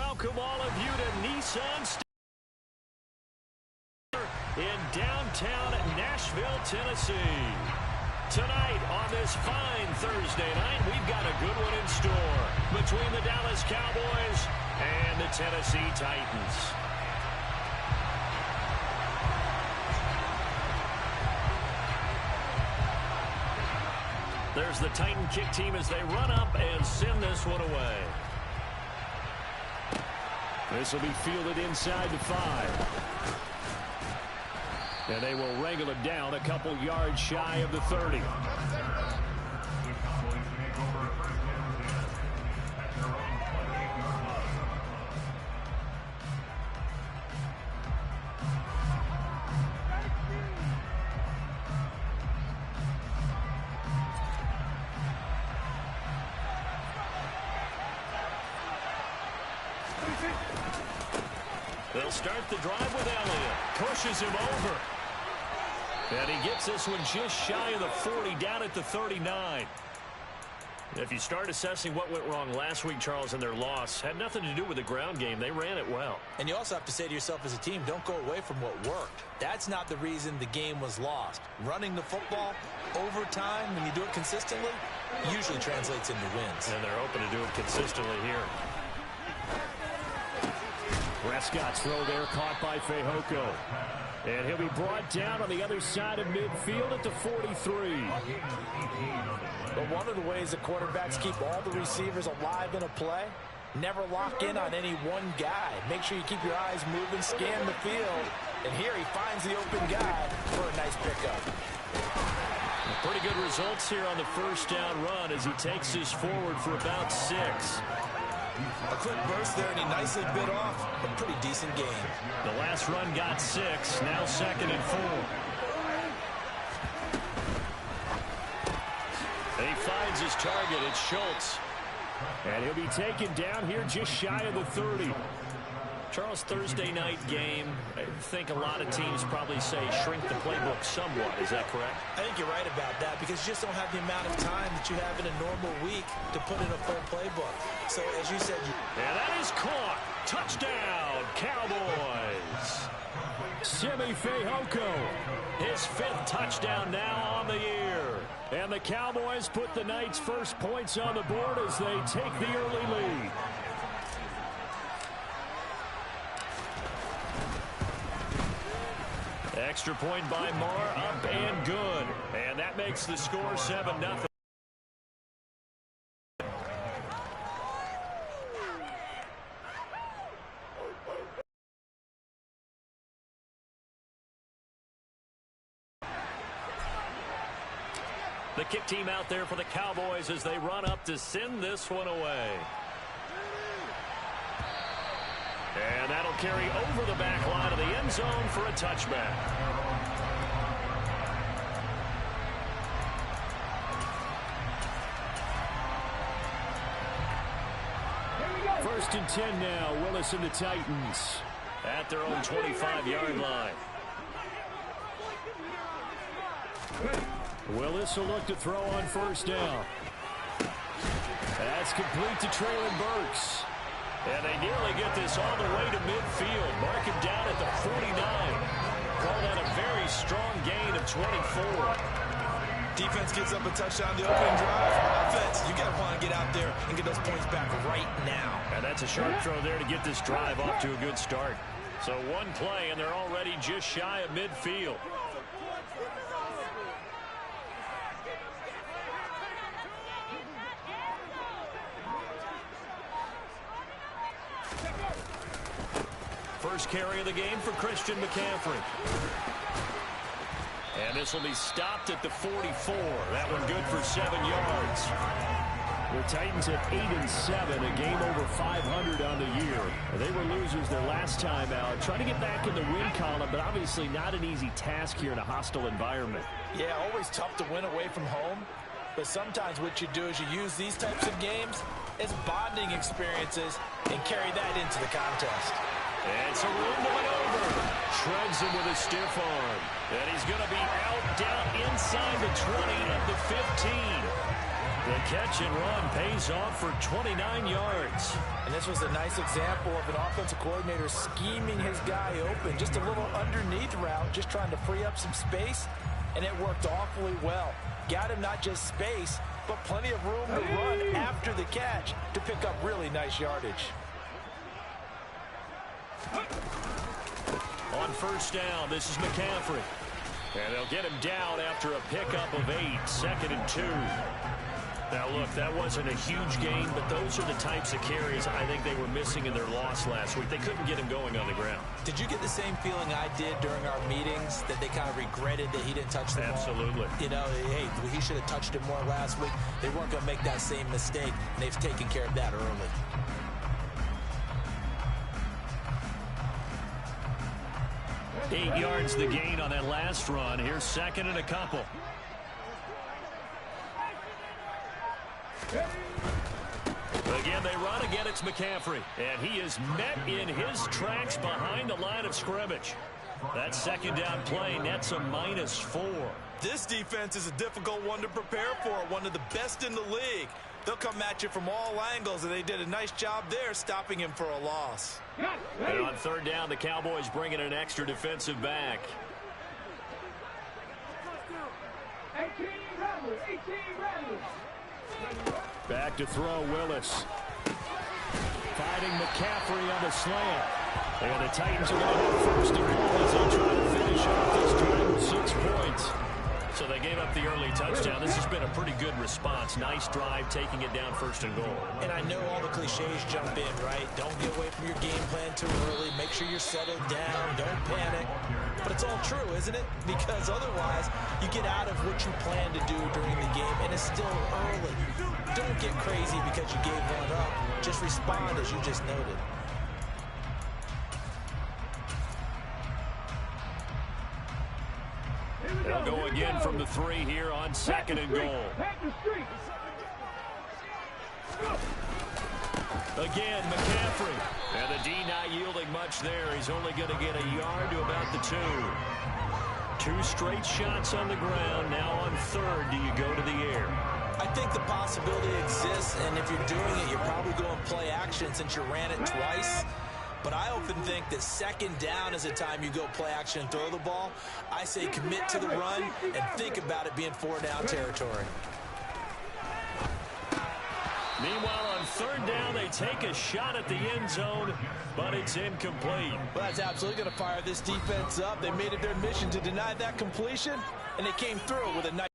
welcome all of you to Nissan in downtown Nashville, Tennessee. Tonight on this fine Thursday night, we've got a good one in store between the Dallas Cowboys and the Tennessee Titans. There's the Titan kick team as they run up and send this one away. This will be fielded inside the 5. And they will wrangle it down a couple yards shy of the 30. They'll start the drive with Elliott. Pushes him over. And he gets this one just shy of the 40, down at the 39. If you start assessing what went wrong last week, Charles, in their loss, had nothing to do with the ground game. They ran it well. And you also have to say to yourself as a team, don't go away from what worked. That's not the reason the game was lost. Running the football over time, when you do it consistently, usually translates into wins. And they're hoping to do it consistently here. Prescott's throw there caught by Fehoko. And he'll be brought down on the other side of midfield at the 43. But one of the ways the quarterbacks keep all the receivers alive in a play, never lock in on any one guy. Make sure you keep your eyes moving, scan the field. And here he finds the open guy for a nice pickup. Pretty good results here on the first down run as he takes this forward for about 6. A quick burst there, and he nicely bit off a pretty decent gain. The last run got 6, now 2nd and 4. And he finds his target. It's Schultz. And he'll be taken down here just shy of the 30. Charles, Thursday night game, I think a lot of teams probably say shrink the playbook somewhat. Is that correct? I think you're right about that because you just don't have the amount of time that you have in a normal week to put in a full playbook. So, as you said... And that is caught. Touchdown, Cowboys. Simi Fehoko, his 5th touchdown now on the year. And the Cowboys put the Knights' first points on the board as they take the early lead. Extra point by Marr, up and good. And that makes the score 7-0. The kick team out there for the Cowboys as they run up to send this one away. And that'll carry over the back line of the end zone for a touchback. First and 10 now. Willis and the Titans at their own 25-yard line. Willis will look to throw on first down. That's complete to Traylon Burks. And they nearly get this all the way to midfield. Mark him down at the 49. Call that a very strong gain of 24. Defense gives up a touchdown the opening drive. Offense, you got to want to get out there and get those points back right now. And that's a sharp throw there to get this drive off to a good start. So one play, and they're already just shy of midfield. First carry of the game for Christian McCaffrey. And this will be stopped at the 44. That one good for 7 yards. The Titans at 8-7, a game over 500 on the year. They were losers their last time out. Trying to get back in the win column, but obviously not an easy task here in a hostile environment. Yeah, always tough to win away from home. But sometimes what you do is you use these types of games as bonding experiences and carry that into the contest. And so room to win over. Shreds him with a stiff arm. And he's going to be out down inside the 20 at the 15. The catch and run pays off for 29 yards. And this was a nice example of an offensive coordinator scheming his guy open. Just a little underneath route, just trying to free up some space, and it worked awfully well. Got him not just space, but plenty of room to run after the catch to pick up really nice yardage. On first down, this is McCaffrey. And they'll get him down after a pickup of 8, 2nd and 2. Now, look, that wasn't a huge gain, but those are the types of carries I think they were missing in their loss last week. They couldn't get him going on the ground. Did you get the same feeling I did during our meetings, that they kind of regretted that he didn't touch the ball? Absolutely. You know, hey, he should have touched it more last week. They weren't going to make that same mistake, and they've taken care of that early. Eight yards the gain on that last run. Here's 2nd and a couple. Again, they run. Again, it's McCaffrey. And he is met in his tracks behind the line of scrimmage. That 2nd down play nets a -4. This defense is a difficult one to prepare for, one of the best in the league. They'll come at you from all angles, and they did a nice job there stopping him for a loss. And on 3rd down, the Cowboys bring in an extra defensive back. Back to throw, Willis. Fighting McCaffrey on the slant. And the Titans are going to have 1st and goal as they try to finish off this drive with 6 points. So they gave up the early touchdown. This has been a pretty good response. Nice drive, taking it down 1st and goal. And I know all the cliches jump in, right? Don't get away from your game plan too early. Make sure you're settled down. Don't panic. But it's all true, isn't it? Because otherwise, you get out of what you plan to do during the game, and it's still early. Don't get crazy because you gave one up. Just respond as you just noted. They'll go again from the 3 here on 2nd and goal. Again, McCaffrey. And the D not yielding much there. He's only going to get a yard to about the 2. 2 straight shots on the ground. Now on 3rd, do you go to the air? I think the possibility exists, and if you're doing it, you're probably going play action since you ran it twice. But I often think that 2nd down is the time you go play action and throw the ball. I say commit to the run and think about it being 4-down territory. Meanwhile, on 3rd down, they take a shot at the end zone, but it's incomplete. Well, that's absolutely going to fire this defense up. They made it their mission to deny that completion, and they came through with a nice.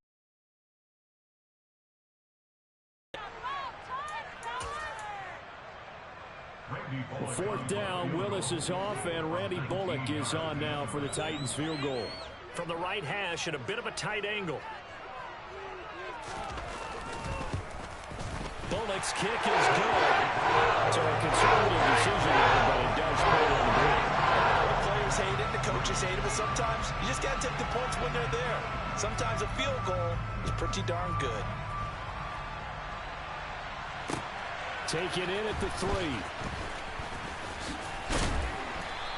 4th down, Willis is off, and Randy Bullock is on now for the Titans field goal. From the right hash at a bit of a tight angle. Bullock's kick is good. It's a conservative decision there, but it does put it on the board. The players hate it, the coaches hate it, but sometimes you just got to take the points when they're there. Sometimes a field goal is pretty darn good. Take it in at the 3.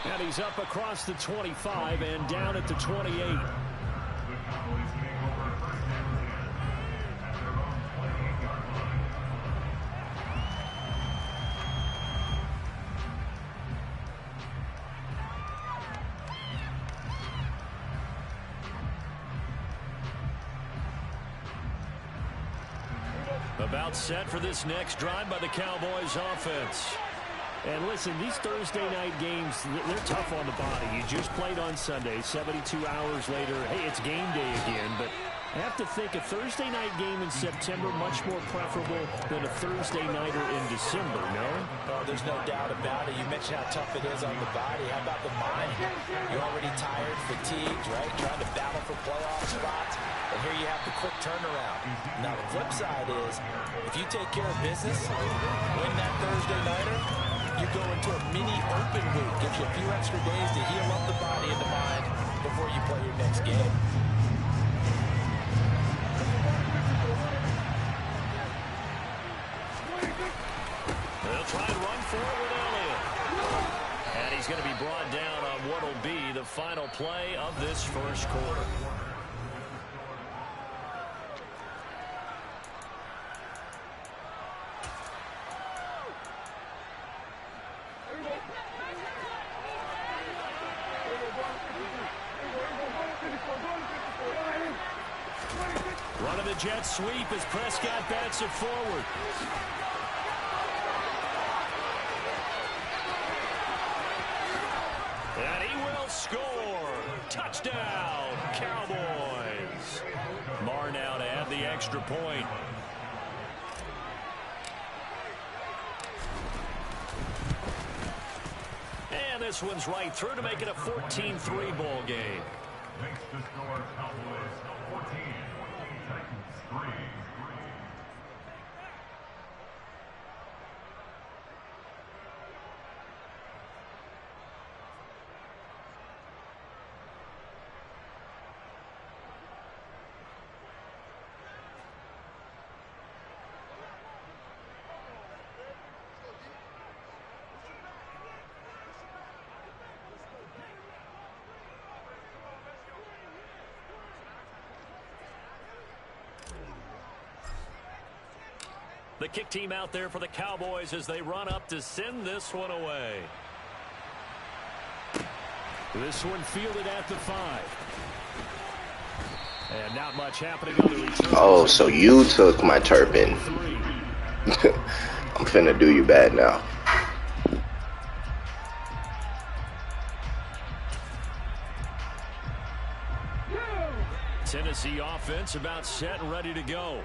And he's up across the 25 and down at the 28. About set for this next drive by the Cowboys offense. And listen, these Thursday night games, they're tough on the body. You just played on Sunday, 72 hours later. Hey, it's game day again, but I have to think a Thursday night game in September much more preferable than a Thursday nighter in December, no? Oh, there's no doubt about it. You mentioned how tough it is on the body. How about the mind? You're already tired, fatigued, right? Trying to battle for playoff spots. And here you have the quick turnaround. Now, the flip side is, if you take care of business, win that Thursday nighter, you go into a mini open week. Gives you a few extra days to heal up the body and the mind before you play your next game. They'll try and run for it with Elliott. And he's going to be brought down on what will be the final play of this first quarter. the jet sweep as Prescott bats it forward. And he will score. Touchdown, Cowboys. Marr now to add the extra point. And this one's right through to make it a 14-3 ball game. Makes the score Cowboys 14, Titans 3. The kick team out there for the Cowboys as they run up to send this one away. This one fielded at the 5. And not much happening on the return. Oh, so you took my turban. I'm finna do you bad now. Tennessee offense about set and ready to go.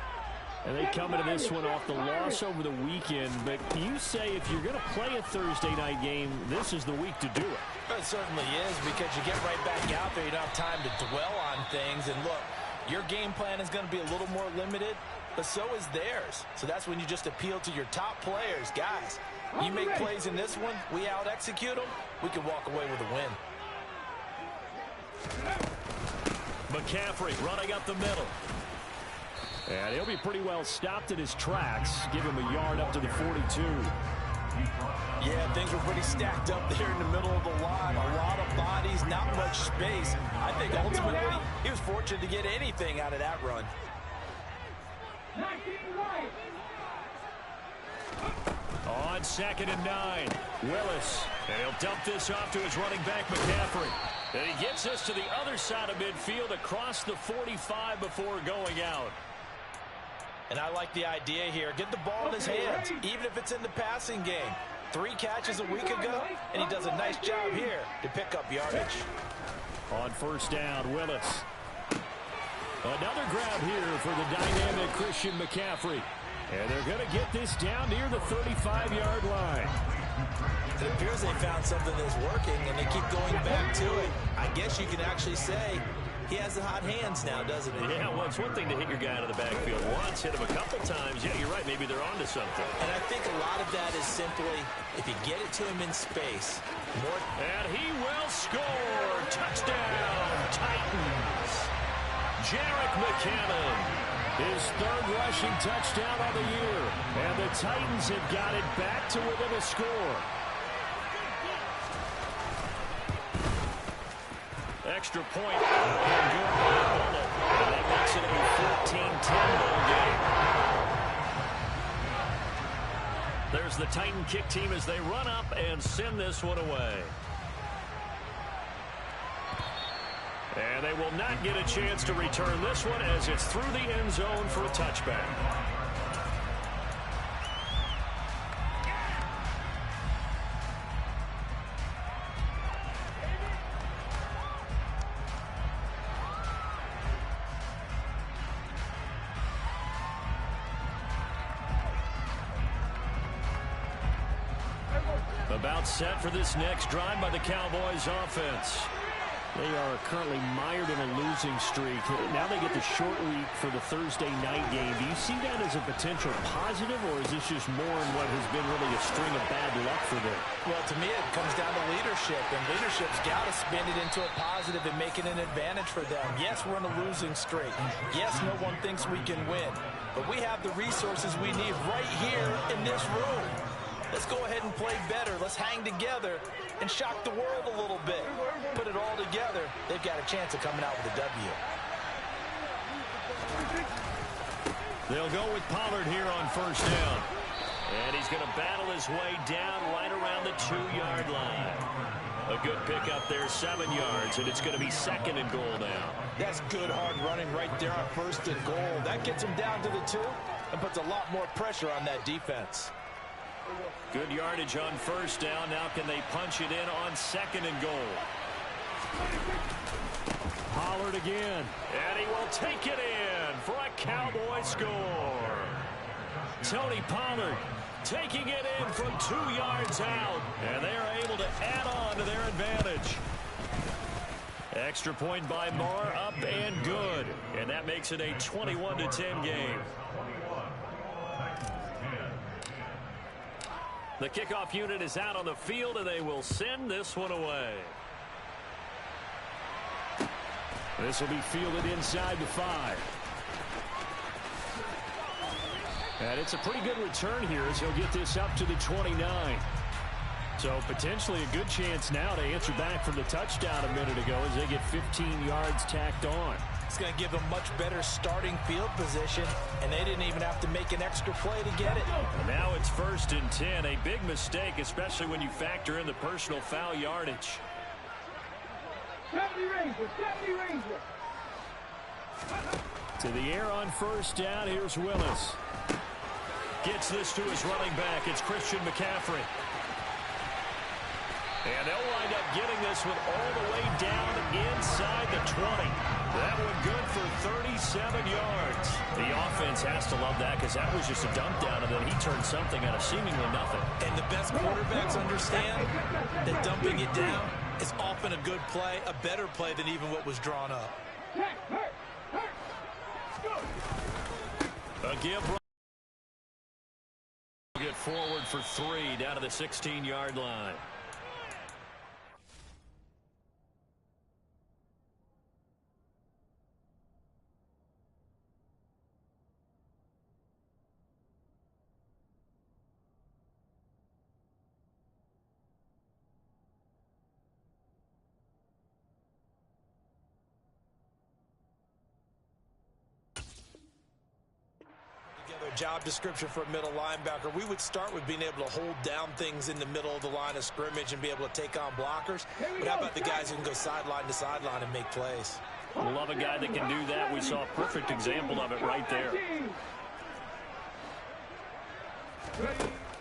And they come into this one off the loss over the weekend. But you say if you're going to play a Thursday night game, this is the week to do it. It certainly is, because you get right back out there. You don't have time to dwell on things. And look, your game plan is going to be a little more limited, but so is theirs. So that's when you just appeal to your top players. Guys, you make plays in this one, we out-execute them, we can walk away with a win. McCaffrey running up the middle. And he'll be pretty well stopped in his tracks. Give him a yard up to the 42. Yeah, things were pretty stacked up there in the middle of the line. A lot of bodies, not much space. I think ultimately he was fortunate to get anything out of that run. On 2nd and 9, Willis. And he'll dump this off to his running back, McCaffrey. And he gets us to the other side of midfield across the 45 before going out. And I like the idea here. Get the ball in his hands, even if it's in the passing game. 3 catches a week ago, and he does a nice job here to pick up yardage. On 1st down, Willis. Another grab here for the dynamic Christian McCaffrey. And they're going to get this down near the 35-yard line. It appears they found something that's working, and they keep going back to it. I guess you can actually say he has the hot hands now, doesn't he? Yeah, well, it's one thing to hit your guy out of the backfield once, hit him a couple times. Yeah, you're right. Maybe they're onto something. And I think a lot of that is simply if you get it to him in space. And he will score. Touchdown, Titans. Jerick McKinnon, his 3rd rushing touchdown of the year. And the Titans have got it back to within a score. Extra point. And that makes it a 14-10 ball game. There's the Titan kick team as they run up and send this one away. And they will not get a chance to return this one as it's through the end zone for a touchback. About set for this next drive by the Cowboys offense. They are currently mired in a losing streak. Now they get the short week for the Thursday night game. Do you see that as a potential positive, or is this just more in what has been really a string of bad luck for them? Well, to me, it comes down to leadership, and leadership's got to spin it into a positive and make it an advantage for them. Yes, we're in a losing streak. Yes, no one thinks we can win, but we have the resources we need right here in this room. Let's go ahead and play better. Let's hang together and shock the world a little bit. Put it all together. They've got a chance of coming out with a W. They'll go with Pollard here on 1st down. And he's going to battle his way down right around the 2-yard line. A good pickup there, 7 yards, and it's going to be 2nd and goal now. That's good hard running right there on 1st and goal. That gets him down to the 2 and puts a lot more pressure on that defense. Good yardage on 1st down. Now can they punch it in on 2nd and goal? Pollard again, and he will take it in for a Cowboy score. Tony Pollard taking it in from 2 yards out, and they are able to add on to their advantage. Extra point by Marr, up and good, and that makes it a 21-10 game. The kickoff unit is out on the field, and they will send this one away. This will be fielded inside the 5. And it's a pretty good return here as he'll get this up to the 29. So potentially a good chance now to answer back from the touchdown a minute ago as they get 15 yards tacked on. It's going to give them much better starting field position, and they didn't even have to make an extra play to get it. Now it's 1st and 10. A big mistake, especially when you factor in the personal foul yardage. 70 Ranger, 70 Ranger. To the air on 1st down. Here's Willis. Gets this to his running back. It's Christian McCaffrey. And they'll wind up getting this one all the way down inside the 20. That one good for 37 yards. The offense has to love that because that was just a dump down, and then he turned something out of seemingly nothing. And the best quarterbacks understand that dumping it down is often a good play, a better play than even what was drawn up. A give. Get forward for 3 down to the 16-yard line. Job description for a middle linebacker, we would start with being able to hold down things in the middle of the line of scrimmage and be able to take on blockers. But how about the guys who can go sideline to sideline and make plays? Love a guy that can do that. We saw a perfect example of it right there.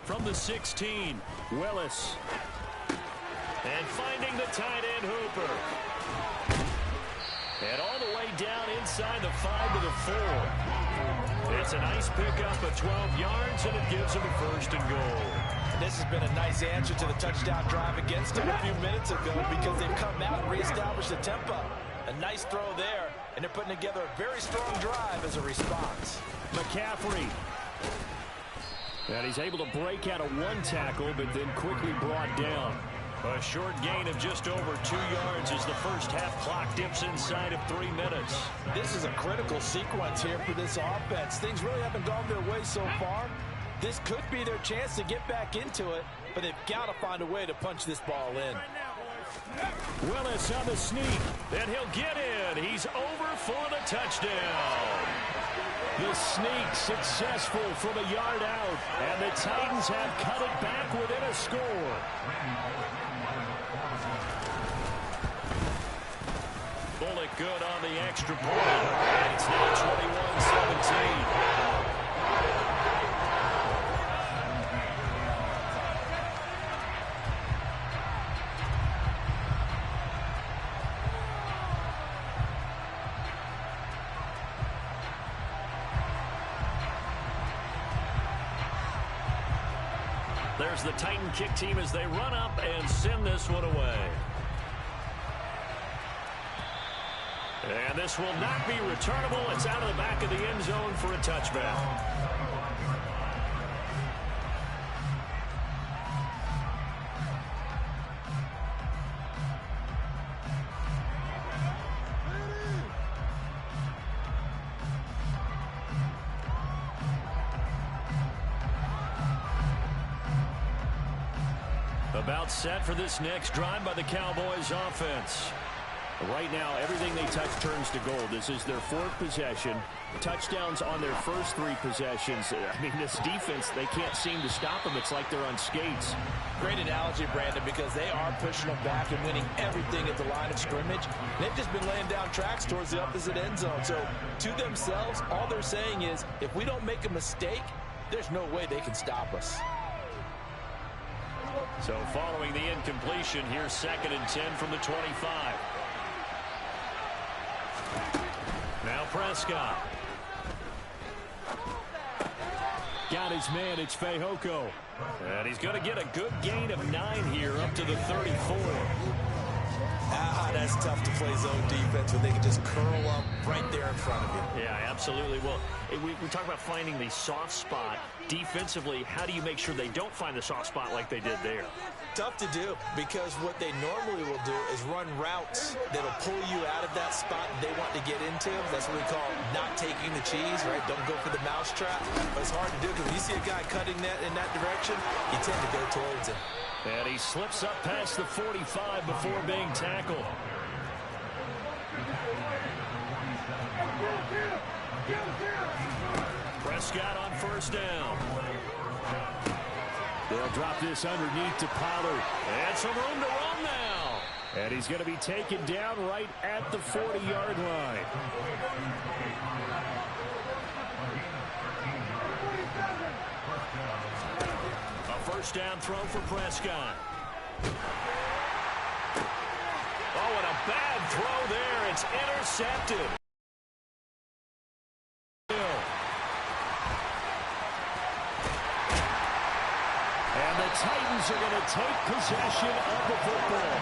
From the 16, Willis. And finding the tight end Hooper. And all the way down inside the 5 to the 4. It's a nice pickup of 12 yards, and it gives them a 1st and goal. This has been a nice answer to the touchdown drive against them a few minutes ago because they've come out and reestablished the tempo. A nice throw there, and they're putting together a very strong drive as a response. McCaffrey. And he's able to break out of 1 tackle, but then quickly brought down. A short gain of just over 2 yards as the first half clock dips inside of 3 minutes. This is a critical sequence here for this offense. Things really haven't gone their way so far. This could be their chance to get back into it, but they've got to find a way to punch this ball in. Willis on the sneak, and he'll get in. He's over for the touchdown. The sneak successful from a yard out, and the Titans have cut it back within a score. Bullock good on the extra point, and it's now 21-17. There's the Titan kick team as they run up and send this one away. And this will not be returnable. It's out of the back of the end zone for a touchback. About set for this next drive by the Cowboys offense. Right now, everything they touch turns to gold. This is their fourth possession. Touchdowns on their first three possessions. I mean, this defense, they can't seem to stop them. It's like they're on skates. Great analogy, Brandon, because they are pushing them back and winning everything at the line of scrimmage. They've just been laying down tracks towards the opposite end zone. So, to themselves, all they're saying is, if we don't make a mistake, there's no way they can stop us. So, following the incompletion, here's 2nd and 10 from the 25. Now Prescott. Got his man, it's Fehoko. And he's going to get a good gain of 9 here up to the 34. That's tough to play zone defense when they can just curl up right there in front of you. Yeah, absolutely. Well, we talk about finding the soft spot. Defensively, how do you make sure they don't find the soft spot like they did there? Tough to do, because what they normally will do is run routes that'll pull you out of that spot they want to get into. That's what we call not taking the cheese, right? Don't go for the mousetrap. But it's hard to do because when you see a guy cutting that in that direction, you tend to go towards him. And he slips up past the 45 before being tackled. Prescott on first down. They'll drop this underneath to Pollard. And some room to run now. And he's going to be taken down right at the 40-yard line. A first down throw for Prescott. Oh, and a bad throw there. It's intercepted. Titans are going to take possession of the football.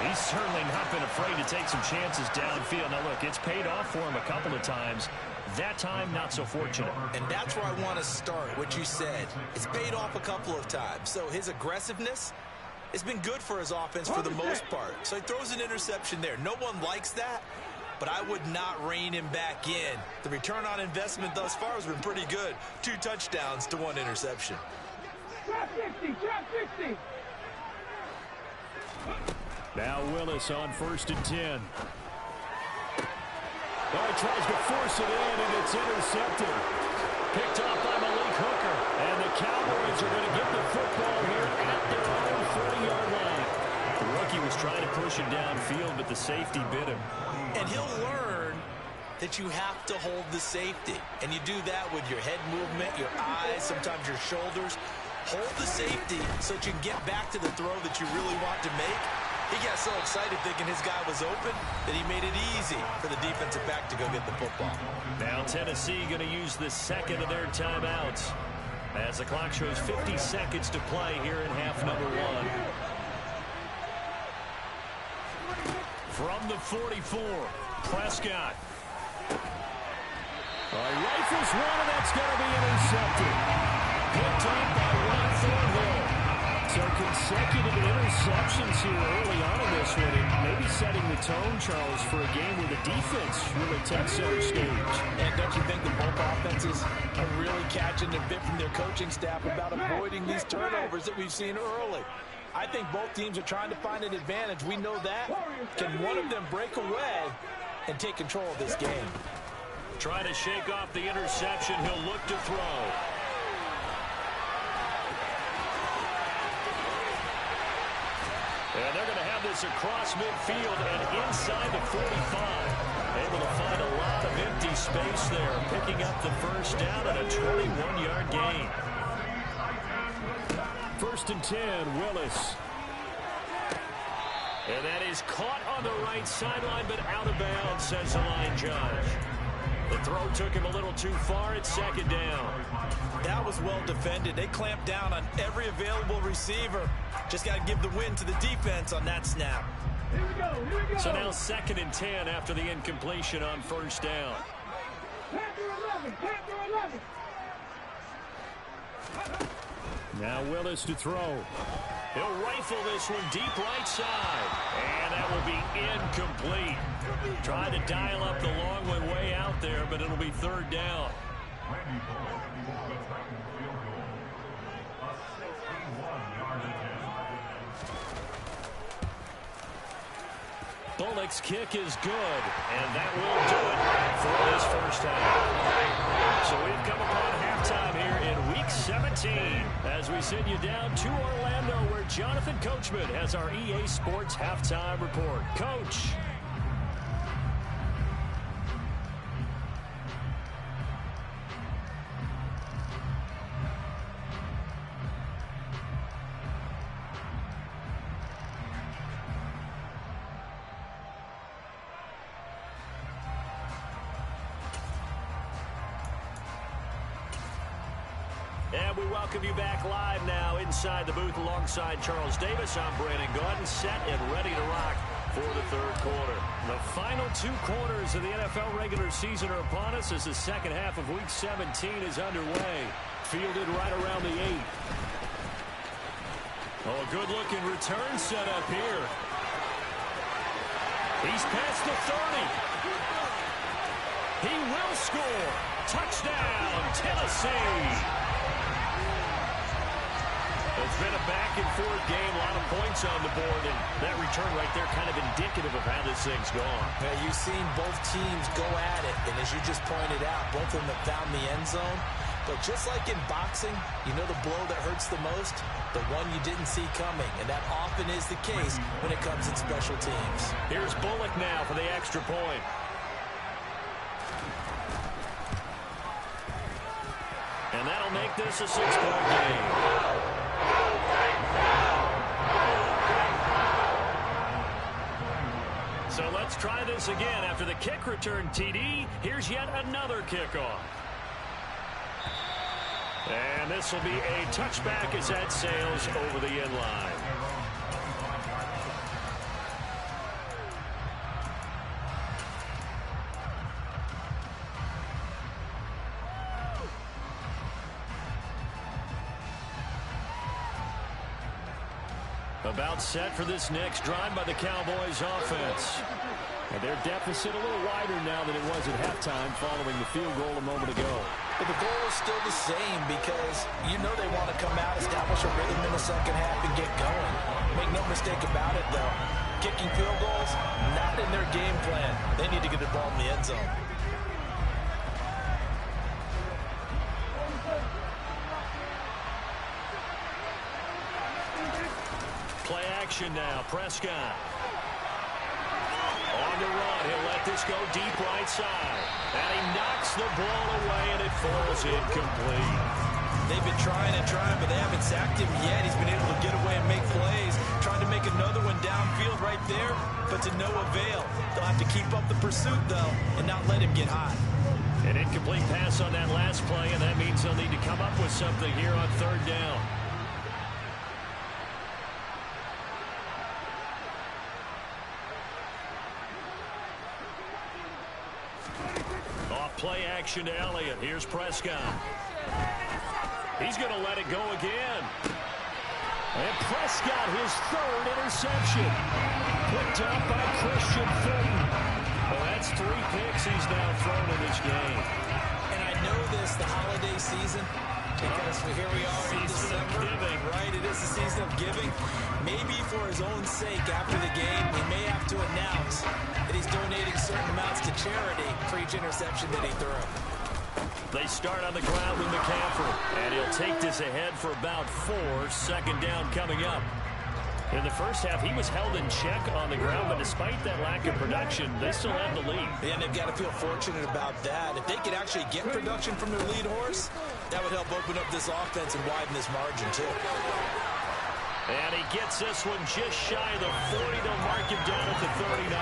He's certainly not been afraid to take some chances downfield. Now, look, it's paid off for him a couple of times. That time, not so fortunate. And that's where I want to start, what you said. It's paid off a couple of times. So his aggressiveness has been good for his offense for the most part. So he throws an interception there. No one likes that, but I would not rein him back in. The return on investment thus far has been pretty good. 2 touchdowns to 1 interception. Trap 60, trap 60. Now Willis on 1st and 10. Oh, he tries to force it in, and it's intercepted. Picked off by Malik Hooker. And the Cowboys are going to get the football here at their own 40-yard line. The rookie was trying to push it downfield, but the safety bit him. And he'll learn that you have to hold the safety. And you do that with your head movement, your eyes, sometimes your shoulders. Hold the safety so that you can get back to the throw that you really want to make. He got so excited thinking his guy was open that he made it easy for the defensive back to go get the football. Now Tennessee going to use the second of their timeouts as the clock shows 50 seconds to play here in half number 1. From the 44, Prescott. Rifles one, and that's going to be intercepted. Picked up by Ron Thornhill. So consecutive interceptions here early on in this one, and maybe setting the tone, Charles, for a game where the defense really takes center stage. And don't you think that both offenses are really catching a bit from their coaching staff about avoiding these turnovers that we've seen early? I think both teams are trying to find an advantage. We know that. Can one of them break away and take control of this game? Try to shake off the interception. He'll look to throw. And they're going to have this across midfield and inside the 45. Able to find a lot of empty space there, picking up the first down and a 21-yard gain. 1st and 10, Willis. And that is caught on the right sideline, but out of bounds, says the line judge. The throw took him a little too far. It's 2nd down. That was well defended. They clamped down on every available receiver. Just got to give the win to the defense on that snap. Here we go, here we go. So now 2nd and 10 after the incompletion on first down. Panther 11, Panther 11. Now Willis to throw. He'll rifle this one deep right side. And that will be incomplete. Trying to dial up the long one way out there, but it'll be 3rd down. Bullock's kick is good, and that will do it for this first half. So we've come upon halftime here in Week 17 as we send you down to Orlando where Jonathan Coachman has our EA Sports Halftime Report. Coach. And we welcome you back live now inside the booth alongside Charles Davis. I'm Brandon Gaudin, set and ready to rock for the third quarter. The final two quarters of the NFL regular season are upon us as the second half of Week 17 is underway. Fielded right around the 8. Oh, a good-looking return set up here. He's past the 30. He will score. Touchdown, Tennessee. It's been a back-and-forth game, a lot of points on the board, and that return right there kind of indicative of how this thing's gone. Yeah, you've seen both teams go at it, and as you just pointed out, both of them have found the end zone. But just like in boxing, you know the blow that hurts the most? The one you didn't see coming, and that often is the case when it comes in special teams. Here's Bullock now for the extra point. And that'll make this a 6-point game. So let's try this again. After the kick return TD, here's yet another kickoff. And this will be a touchback as that sails over the end line. About set for this next drive by the Cowboys offense. And their deficit a little wider now than it was at halftime following the field goal a moment ago. But the goal is still the same because you know they want to come out, establish a rhythm in the second half, and get going. Make no mistake about it, though. Kicking field goals, not in their game plan. They need to get the ball in the end zone. Play action now. Prescott. On the run. He'll let this go deep right side. And he knocks the ball away, and it falls incomplete. They've been trying and trying, but they haven't sacked him yet. He's been able to get away and make plays. Trying to make another one downfield right there, but to no avail. They'll have to keep up the pursuit, though, and not let him get hot. An incomplete pass on that last play, and that means they'll need to come up with something here on third down. Play action to Elliott. Here's Prescott. He's going to let it go again. And Prescott, his third interception. Picked up by Christian Fulton. Well, that's 3 picks he's now thrown in this game. And I know this, the holiday season, because here we are in December. Right, it is the season of giving. Maybe for his own sake, after the game, he may have to announce that he's donating certain amounts to charity for each interception that he threw. They start on the ground with McCaffrey, and he'll take this ahead for about 4. Second down coming up. In the first half, he was held in check on the ground, but despite that lack of production, they still have the lead. Yeah, and they've got to feel fortunate about that. If they could actually get production from their lead horse, that would help open up this offense and widen this margin, too. And he gets this one just shy of the 40. They'll mark him down at the 39.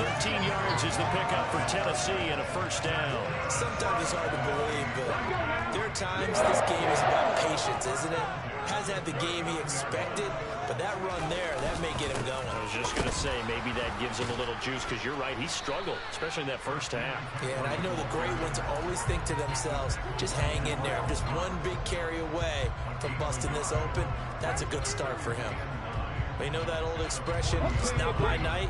13 yards is the pickup for Tennessee and a first down. Sometimes it's hard to believe, but there are times this game is about patience, isn't it? Hasn't had the game he expected, but that run there, that may get him going. I was just going to say, maybe that gives him a little juice, because you're right, he struggled, especially in that first half. Yeah, and I know the great ones always think to themselves, just hang in there. I'm just one big carry away from busting this open. That's a good start for him. But you know that old expression, it's not my night?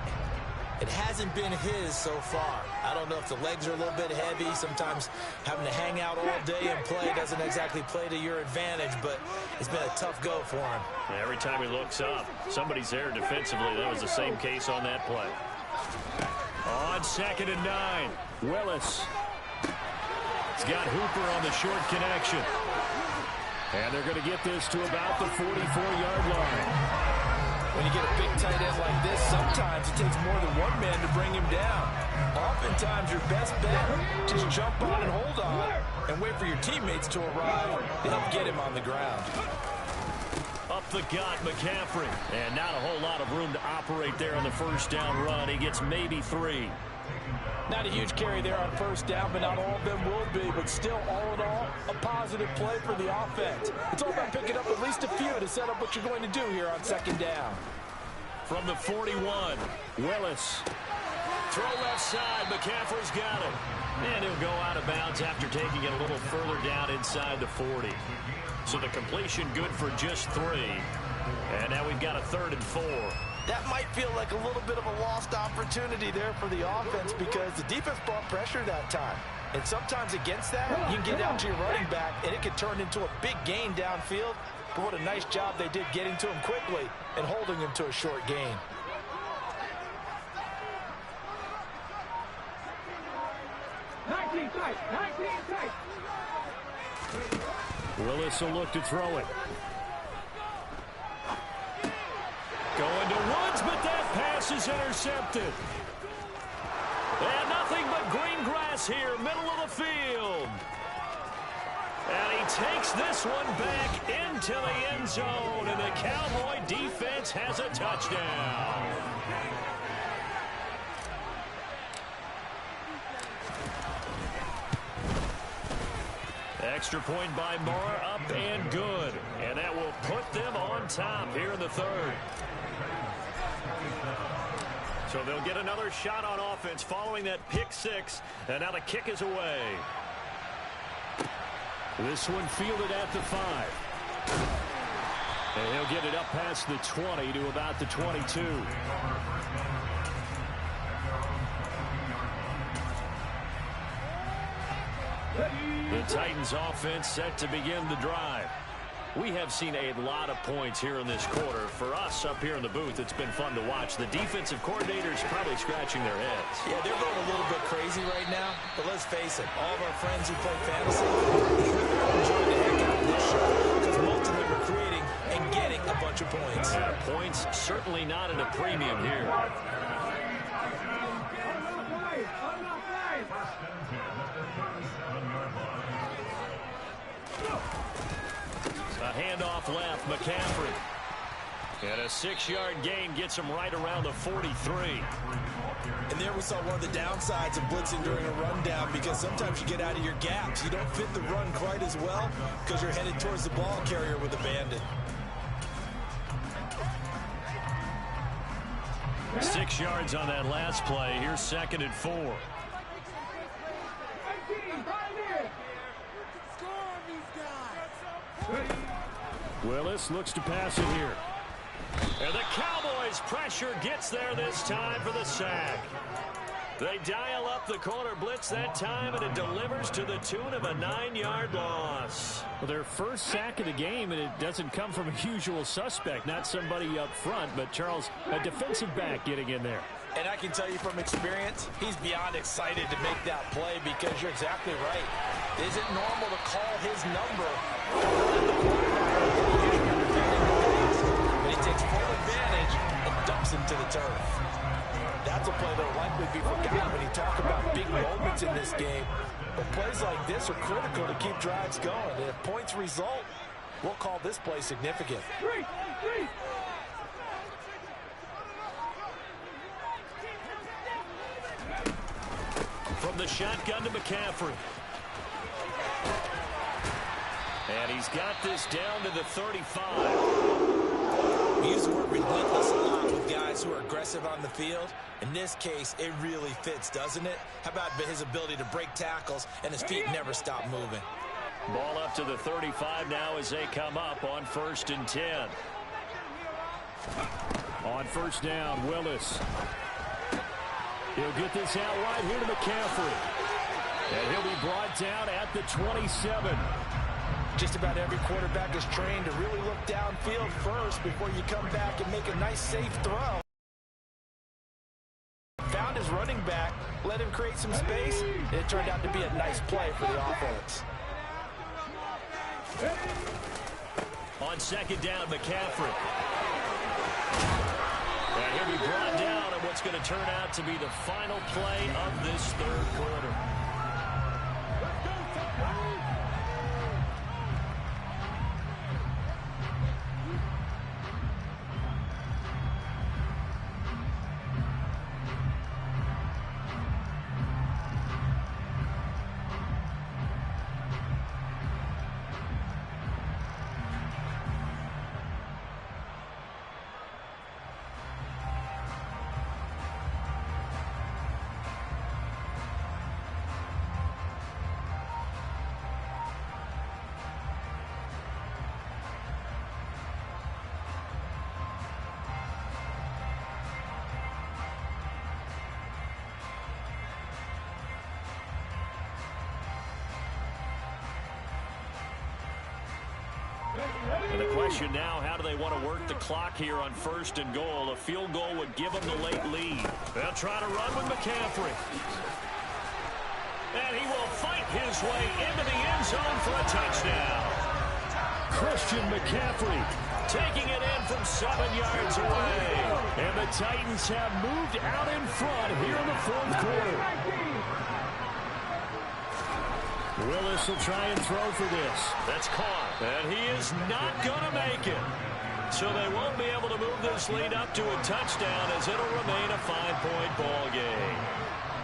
It hasn't been his so far. I don't know if the legs are a little bit heavy. Sometimes having to hang out all day and play doesn't exactly play to your advantage, but it's been a tough go for him. Every time he looks up, somebody's there defensively. That was the same case on that play. On 2nd and 9, Willis. He's got Hooper on the short connection. And they're going to get this to about the 44-yard line. When you get a big tight end like this, sometimes it takes more than one man to bring him down. Oftentimes, your best bet, just jump on and hold on and wait for your teammates to arrive to help get him on the ground. Up the gut, McCaffrey. And not a whole lot of room to operate there on the first down run. He gets maybe 3. Not a huge carry there on first down, but not all of them will be. But still, all in all, a positive play for the offense. It's all about picking up at least a few to set up what you're going to do here on 2nd down. From the 41, Willis. Throw left side. McCaffrey's got it. And he'll go out of bounds after taking it a little further down inside the 40. So the completion good for just 3. And now we've got a 3rd and 4. That might feel like a little bit of a lost opportunity there for the offense because the defense brought pressure that time. And sometimes against that, you can get out to your running back, and it can turn into a big gain downfield. But what a nice job they did getting to him quickly and holding him to a short gain. Willis will look to throw it. Going to Woods, but that pass is intercepted. And nothing but green grass here, middle of the field. And he takes this one back into the end zone, and the Cowboy defense has a touchdown. Extra point by Moore, up and good. And that will put them on top here in the 3rd. So they'll get another shot on offense following that pick 6. And now the kick is away. This one fielded at the 5. And he'll get it up past the 20 to about the 22. The Titans offense set to begin the drive. We have seen a lot of points here in this quarter. For us up here in the booth, it's been fun to watch. The defensive coordinators probably scratching their heads. Yeah, they're going a little bit crazy right now. But let's face it, all of our friends who play fantasy, they're enjoying the heck out of this show because most of them are creating and getting a bunch of points. Points certainly not at a premium here. A handoff left, McCaffrey. And a 6-yard gain gets him right around the 43. And there we saw one of the downsides of blitzing during a rundown because sometimes you get out of your gaps. You don't fit the run quite as well because you're headed towards the ball carrier with a bandit. 6 yards on that last play. Here's 2nd and 4. Willis looks to pass it here. And the Cowboys pressure gets there this time for the sack. They dial up the corner blitz that time, and it delivers to the tune of a 9-yard loss. Well, their first sack of the game, and it doesn't come from a usual suspect, not somebody up front, but Charles, a defensive back getting in there. And I can tell you from experience, he's beyond excited to make that play because you're exactly right. It isn't normal to call his number. But he takes full advantage and dumps him to the turf. That's a play that will likely be forgotten when you talk about big moments in this game. But plays like this are critical to keep drives going. And if points result, we'll call this play significant. From the shotgun to McCaffrey. And he's got this down to the 35. We use the word relentless a lot with guys who are aggressive on the field. In this case, it really fits, doesn't it? How about his ability to break tackles and his feet never stop moving? Ball up to the 35 now as they come up on 1st and 10. On 1st down, Willis. He'll get this out right here to McCaffrey. And he'll be brought down at the 27. Just about every quarterback is trained to really look downfield first before you come back and make a nice, safe throw. Found his running back, let him create some space, and it turned out to be a nice play for the offense. On second down, McCaffrey. And he'll be brought down at what's going to turn out to be the final play of this third quarter. And the question now, how do they want to work the clock here on 1st and goal? A field goal would give them the late lead. They'll try to run with McCaffrey. And he will fight his way into the end zone for a touchdown. Christian McCaffrey taking it in from 7 yards away. And the Titans have moved out in front here in the fourth quarter. Willis will try and throw for this. That's caught. And he is not going to make it. So they won't be able to move this lead up to a touchdown as it'll remain a 5-point ball game.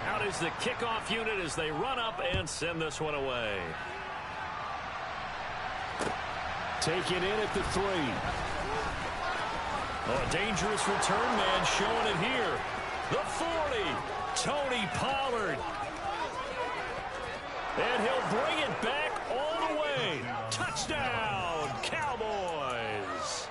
Out is the kickoff unit as they run up and send this one away. Taken in at the 3. Oh, a dangerous return man showing it here. The 40. Tony Pollard. And he'll bring it back all the way. Touchdown, Cowboys.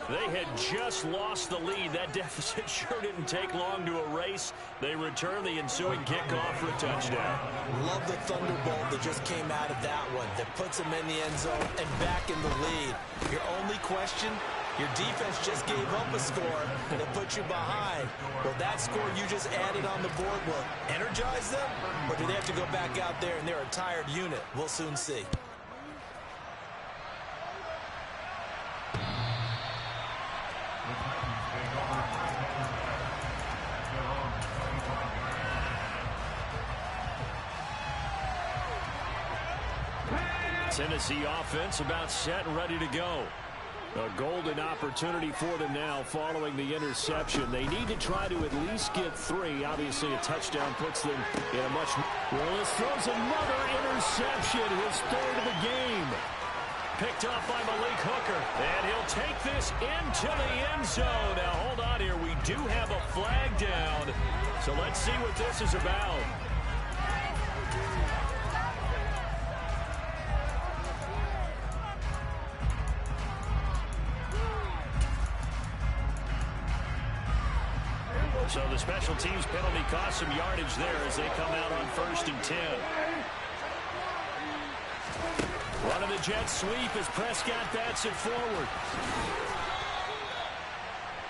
They had just lost the lead. That deficit sure didn't take long to erase. They return the ensuing kickoff for a touchdown. Love the thunderbolt that just came out of that one. That puts them in the end zone and back in the lead. Your only question, your defense just gave up a score that put you behind. Well, that score you just added on the board will energize them, or do they have to go back out there and they're a tired unit? We'll soon see. Tennessee offense about set and ready to go. A golden opportunity for them now following the interception. They need to try to at least get 3. Obviously, a touchdown puts them in a much... Willis throws another interception, his 3rd of the game. Picked up by Malik Hooker, and he'll take this into the end zone. Now, hold on here. We do have a flag down, so let's see what this is about. So the special teams penalty cost some yardage there as they come out on 1st and 10. Running the jet sweep as Prescott bats it forward.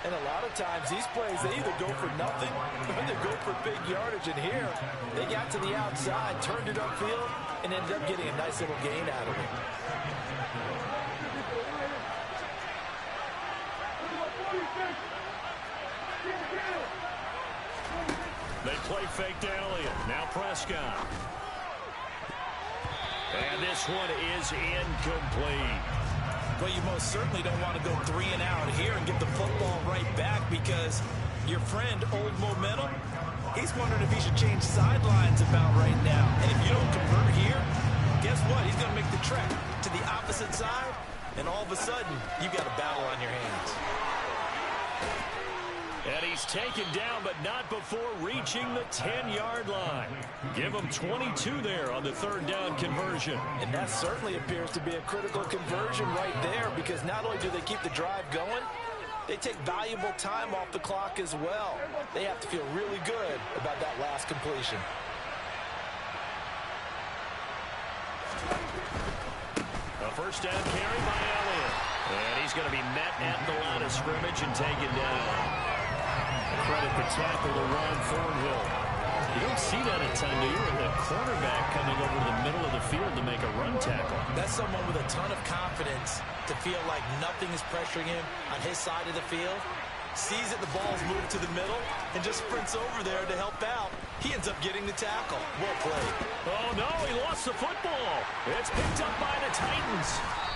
And a lot of times these plays, they either go for nothing or they go for big yardage. And here, they got to the outside, turned it upfield, and ended up getting a nice little gain out of it. They play fake to Elliott. Now Prescott. And this one is incomplete. Well, you most certainly don't want to go 3 and out here and get the football right back because your friend, Old Momentum, he's wondering if he should change sidelines about right now. And if you don't convert here, guess what? He's going to make the trek to the opposite side, and all of a sudden, you've got a battle on your hands. And he's taken down, but not before reaching the 10-yard line. Give him 22 there on the 3rd down conversion. And that certainly appears to be a critical conversion right there because not only do they keep the drive going, They take valuable time off the clock as well. They have to feel really good about that last completion. A first down carry by Elliott. And he's going to be met at the line of scrimmage and taken down. Credit the tackle to Ron Thornhill. You don't see that a ton, do you? With a cornerback coming over to the middle of the field to make a run tackle. That's someone with a ton of confidence to feel like nothing is pressuring him on his side of the field. Sees that the ball's moved to the middle and just sprints over there to help out. He ends up getting the tackle. Well played. Oh, no, he lost the football. It's picked up by the Titans.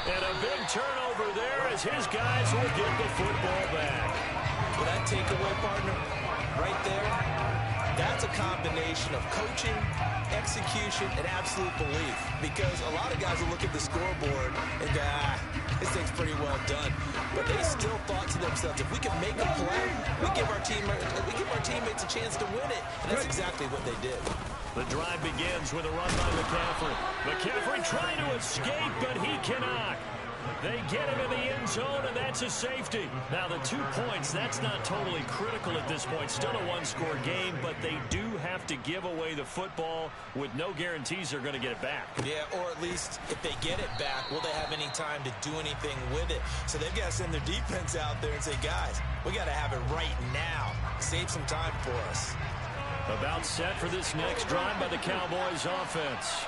And a big turnover there as his guys will get the football back. Well, that takeaway, partner, right there, that's a combination of coaching, execution, and absolute belief. Because a lot of guys will look at the scoreboard and go, this thing's pretty well done. But they still thought to themselves, if we can make a play, we give our teammates a chance to win it. And that's exactly what they did. The drive begins with a run by McCaffrey. McCaffrey trying to escape, but he cannot. They get him in the end zone, and that's a safety. Now, the 2 points, that's not totally critical at this point. Still a one-score game, but they do have to give away the football with no guarantees they're going to get it back. Yeah, or at least if they get it back, will they have any time to do anything with it? So they've got to send their defense out there and say, guys, we got to have it right now. Save some time for us. About set for this next drive by the Cowboys offense.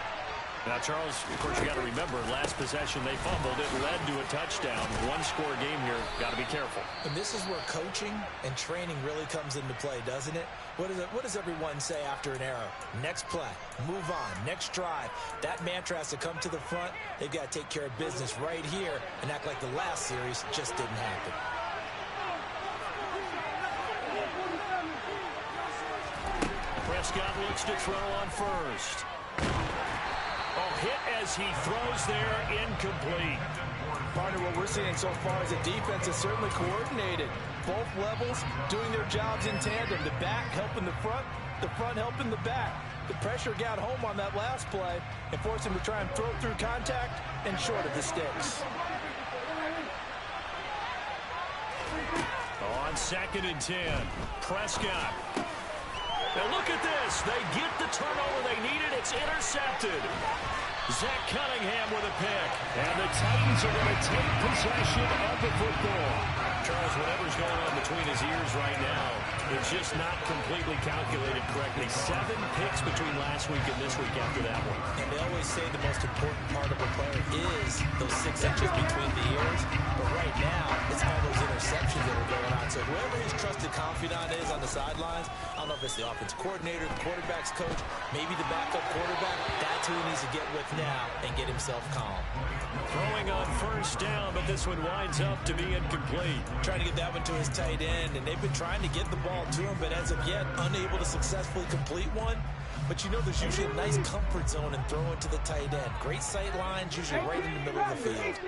Now, Charles, of course, you got to remember, last possession they fumbled. It led to a touchdown. One-score game here. Got to be careful. And this is where coaching and training really comes into play, doesn't it? What does everyone say after an error? Next play, move on, next drive. That mantra has to come to the front. They've got to take care of business right here and act like the last series just didn't happen. Prescott looks to throw on first. Hit as he throws there, incomplete. Partner, what we're seeing so far is the defense is certainly coordinated. Both levels doing their jobs in tandem. The back helping the front helping the back. The pressure got home on that last play and forced him to try and throw through contact and short of the sticks. On 2nd and 10, Prescott. Now look at this. They get the turnover they needed. It's intercepted. Zach Cunningham with a pick. And the Titans are going to take possession of the football. Charles, whatever's going on between his ears right now, it's just not completely calculated correctly. 7 picks between last week and this week after that one. And they always say the most important part of a player is those 6 inches between the ears. But right now, it's all those interceptions that are going on. So whoever his trusted confidant is on the sidelines, I don't know if it's the offensive coordinator, the quarterback's coach, maybe the backup quarterback, that's who he needs to get with now and get himself calm. Throwing on first down, but this one winds up to be incomplete. Trying to get that one to his tight end, and they've been trying to get the ball to him, but as of yet, unable to successfully complete one. But you know there's usually a nice comfort zone in throwing to the tight end. Great sight lines, usually right in the middle of the field.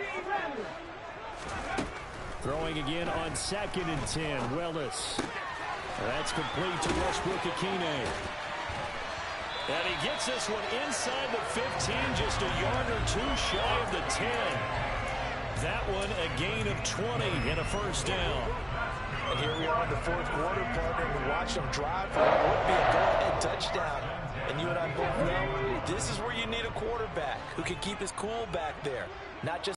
Throwing again on 2nd and 10, Willis. That's complete to Westbrook-Ikhine. And he gets this one inside the 15, just a yard or two shy of the 10. That one a gain of 20 and a first down. And here we are in the 4th quarter, partner, to watch them drive for what would be a go-ahead touchdown. And you and I both know this is where you need a quarterback who can keep his cool back there. Not just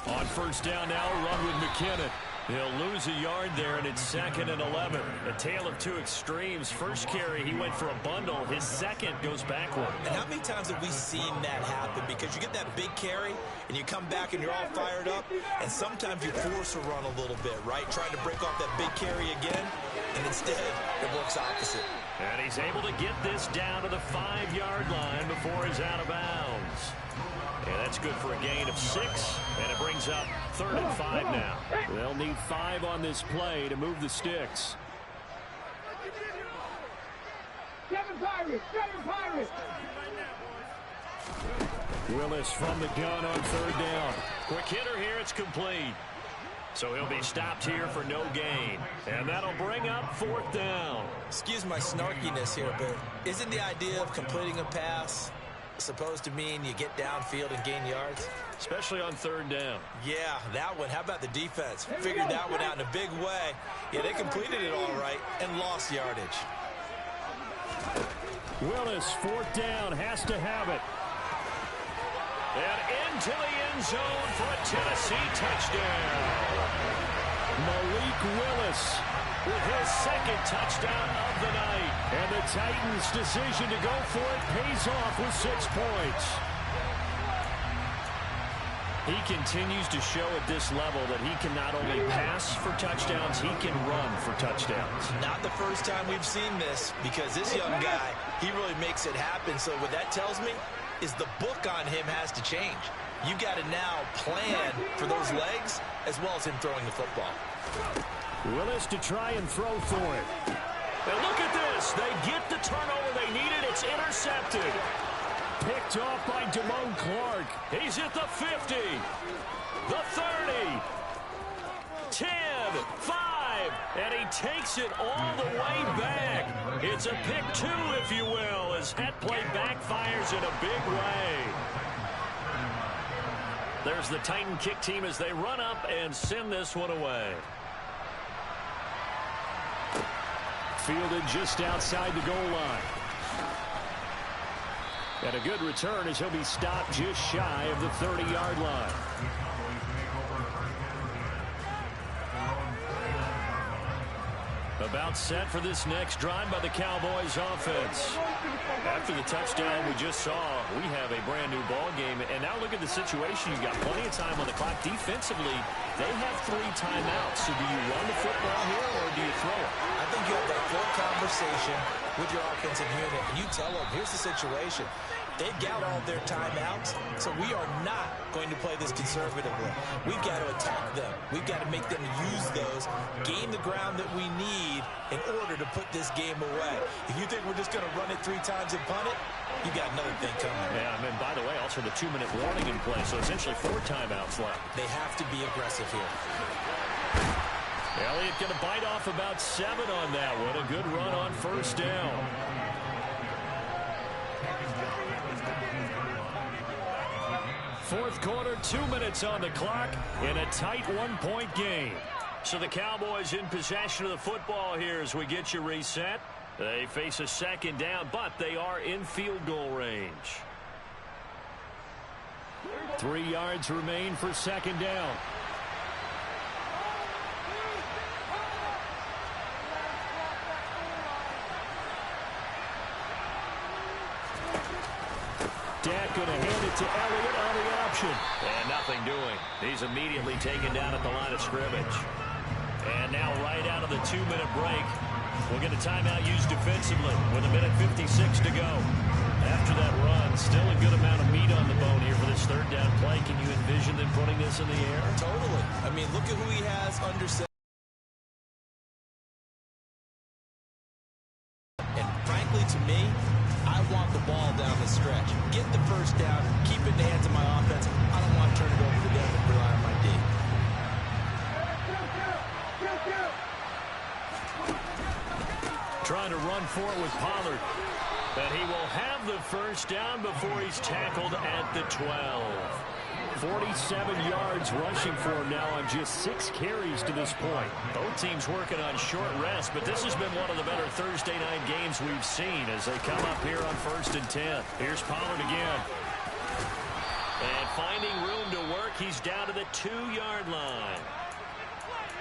on first down now, run with McKinnon. He'll lose a yard there, and it's 2nd and 11. A tale of two extremes. First carry, he went for a bundle. His second goes backward. And how many times have we seen that happen? Because you get that big carry, and you come back and you're all fired up, and sometimes you force a run a little bit, right? Trying to break off that big carry again, and instead it works opposite. And he's able to get this down to the 5-yard line before he's out of bounds. And that's good for a gain of 6, and it brings up 3rd and 5 now. They'll need 5 on this play to move the sticks. 7 Pirates! 7 Pirates! Willis from the gun on 3rd down. Quick hitter here, it's complete. So he'll be stopped here for no gain. And that'll bring up 4th down. Excuse my snarkiness here, but isn't the idea of completing a pass supposed to mean you get downfield and gain yards? Especially on 3rd down. Yeah, that one. How about the defense? Figured that one out in a big way. Yeah, they completed it all right and lost yardage. Willis, 4th down, has to have it. And into the end zone for a Tennessee touchdown. Malik Willis with his 2nd touchdown of the night. And the Titans' decision to go for it pays off with 6 points. He continues to show at this level that he can not only pass for touchdowns, he can run for touchdowns. Not the first time we've seen this, because this young guy, he really makes it happen. So what that tells me is the book on him has to change. You've got to now plan for those legs as well as him throwing the football. Willis to try and throw for it. And look at this. They get the turnover they needed. It's intercepted. Picked off by Damone Clark. He's at the 50. The 30. 10. 5. And he takes it all the way back. It's a pick 2, if you will, as that play backfires in a big way. There's the Titan kick team as they run up and send this one away. Fielded just outside the goal line. And a good return as he'll be stopped just shy of the 30-yard line. About set for this next drive by the Cowboys offense. After the touchdown we just saw, we have a brand new ball game. And now look at the situation. You've got plenty of time on the clock. Defensively, they have 3 timeouts. So do you run the football here or do you throw it? I think you have that full conversation with your offensive unit. And you tell them, here's the situation. They've got all their timeouts, so we are not going to play this conservatively. We've got to attack them. We've got to make them use those, gain the ground that we need in order to put this game away. If you think we're just going to run it 3 times and punt it, you got another thing coming. Yeah, and by the way, also the 2-minute warning in play, so essentially 4 timeouts left. They have to be aggressive here. Elliott going to bite off about 7 on that one. A good run on 1st down. Fourth quarter, 2 minutes on the clock in a tight 1-point game. So the Cowboys in possession of the football here as we get you reset. They face a 2nd down, but they are in field goal range. 3 yards remain for 2nd down. Dak going to hand it to Elliott on the option. And nothing doing. He's immediately taken down at the line of scrimmage. And now right out of the 2-minute break, we'll get a timeout used defensively with 1:56 to go. After that run, still a good amount of meat on the bone here for this 3rd down play. Can you envision them putting this in the air? Totally. I mean, look at who he has under center. And frankly, to me, I want the ball down the stretch. Get the 1st down, keep it in the hands of my offense. I don't want to turn it over to them and rely on my D. Trying to run for it with Pollard. And he will have the 1st down before he's tackled at the 12. 47 yards rushing for him now on just 6 carries to this point. Both teams working on short rest, but this has been one of the better Thursday night games we've seen as they come up here on 1st and 10. Here's Pollard again. And finding room to work, he's down to the 2-yard line.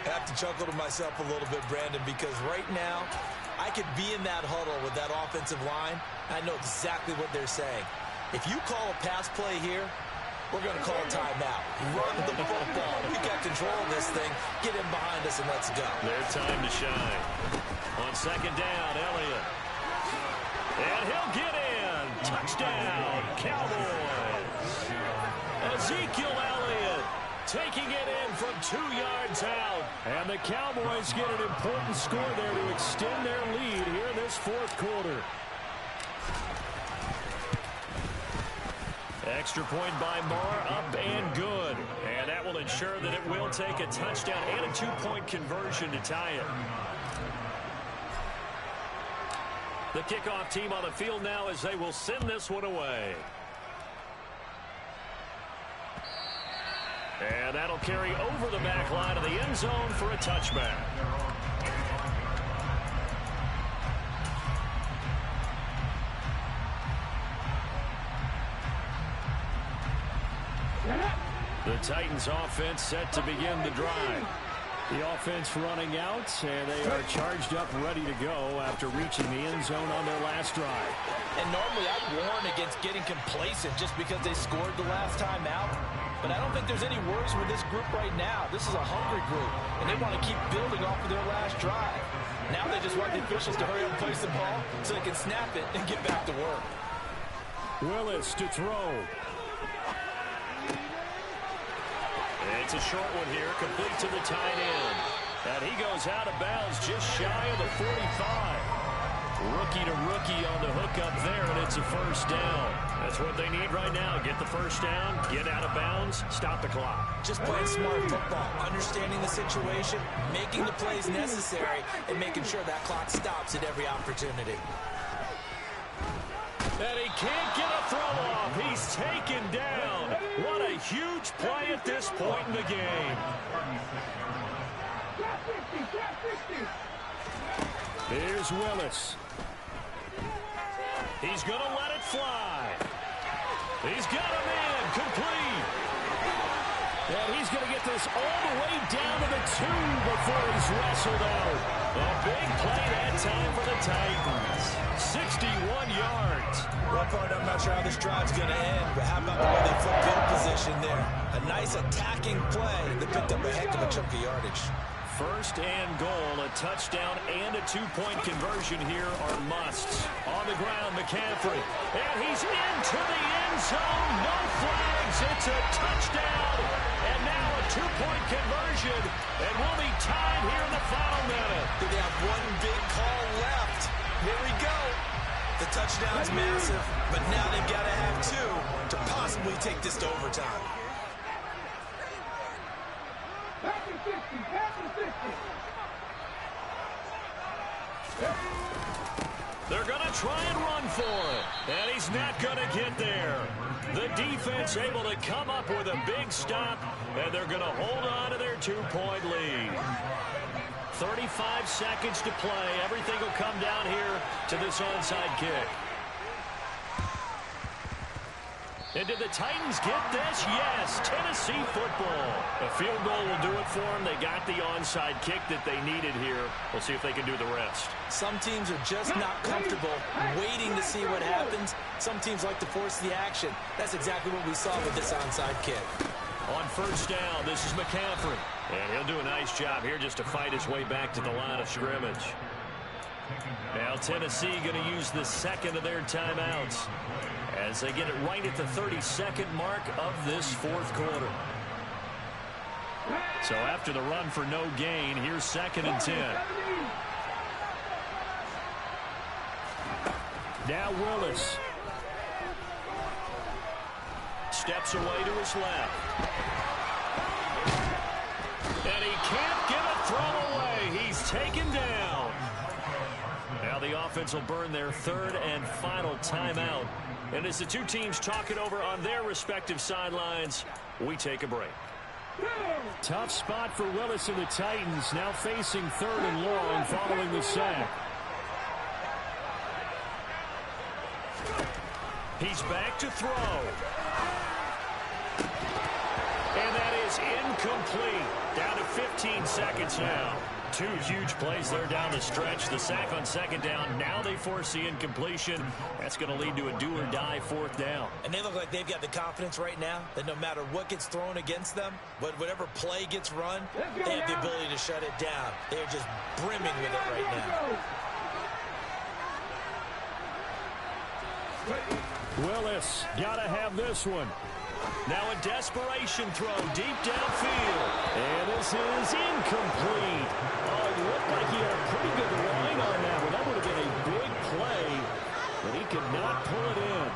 I have to chuckle to myself a little bit, Brandon, because right now I could be in that huddle with that offensive line. I know exactly what they're saying. If you call a pass play here, we're going to call a timeout. Run the football. We got control of this thing. Get in behind us and let's go. Their time to shine. On 2nd down, Elliott. And he'll get in. Touchdown, Cowboys. Ezekiel Elliott taking it in from 2 yards out. And the Cowboys get an important score there to extend their lead here in this 4th quarter. Extra point by Marr, up and good. And that will ensure that it will take a touchdown and a 2-point conversion to tie it. The kickoff team on the field now as they will send this one away. And that'll carry over the back line of the end zone for a touchback. The Titans offense set to begin the drive. The offense running out, and they are charged up, ready to go after reaching the end zone on their last drive. And normally I'd warn against getting complacent just because they scored the last time out. But I don't think there's any worries with this group right now. This is a hungry group, and they want to keep building off of their last drive. Now they just want the officials to hurry up and place the ball so they can snap it and get back to work. Willis to throw. It's a short one here, complete to the tight end. And he goes out of bounds just shy of the 45. Rookie to rookie on the hook up there, and it's a first down. That's what they need right now. Get the first down, get out of bounds, stop the clock. Just playing smart football, understanding the situation, making the plays necessary, and making sure that clock stops at every opportunity. And he can't get a throw off. He's taken down. What a huge play at this point in the game. Here's Willis. He's going to let it fly. He's got him in. Complete. And he's going to get this all the way down to the 2 before he's wrestled out. A big play that time for the Titans. 61 yards. One part, I'm not sure how this drive's going to end, but how about the way they flip field position there? A nice attacking play that picked up a heck of a chunk of yardage. First and goal, a touchdown and a 2-point conversion here are musts. On the ground, McCaffrey. And he's into the end zone. No flags. It's a touchdown. And now a 2-point conversion. And we'll be tied here in the final minute. They have one big call left. Here we go. The touchdown's massive, but now they've got to have 2 to possibly take this to overtime. They're going to try and run for it. And he's not going to get there. The defense able to come up with a big stop, and they're going to hold on to their 2-point lead. 35 seconds to play. Everything will come down here to this onside kick. And did the Titans get this? Yes, Tennessee football. A field goal will do it for them. They got the onside kick that they needed here. We'll see if they can do the rest. Some teams are just not comfortable waiting to see what happens. Some teams like to force the action. That's exactly what we saw with this onside kick. On first down, this is McCaffrey. And he'll do a nice job here just to fight his way back to the line of scrimmage. Now Tennessee going to use the second of their timeouts as they get it right at the 32nd mark of this fourth quarter. So after the run for no gain, here's 2nd and 10. Now Willis. Steps away to his left. And he can't get a throw away. He's taken down. Now the offense will burn their 3rd and final timeout. And as the two teams talk it over on their respective sidelines, we take a break. Tough spot for Willis and the Titans, now facing 3rd and long following the sack. He's back to throw. And that is incomplete. Down to 15 seconds now. 2 huge plays there down the stretch. The sack on 2nd down. Now they force the incompletion. That's going to lead to a do-or-die 4th down. And they look like they've got the confidence right now that no matter what gets thrown against them, but whatever play gets run, they have the ability to shut it down. They're just brimming with it right now. Willis got to have this one. Now a desperation throw deep downfield. And this is incomplete. Oh, it looked like he had a pretty good line on that one. That would have been a big play, but he could not pull it in.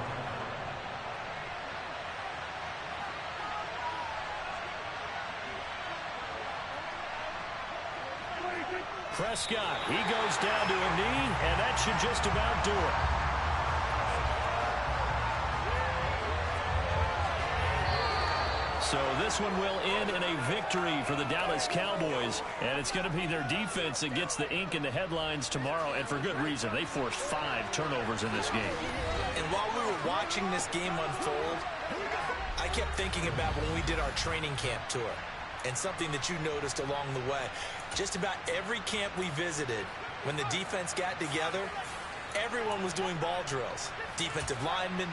Prescott, he goes down to a knee, and that should just about do it. So this one will end in a victory for the Dallas Cowboys, and it's going to be their defense that gets the ink in the headlines tomorrow, and for good reason. They forced 5 turnovers in this game. And while we were watching this game unfold, I kept thinking about when we did our training camp tour, and something that you noticed along the way. Just about every camp we visited, when the defense got together, everyone was doing ball drills. Defensive linemen,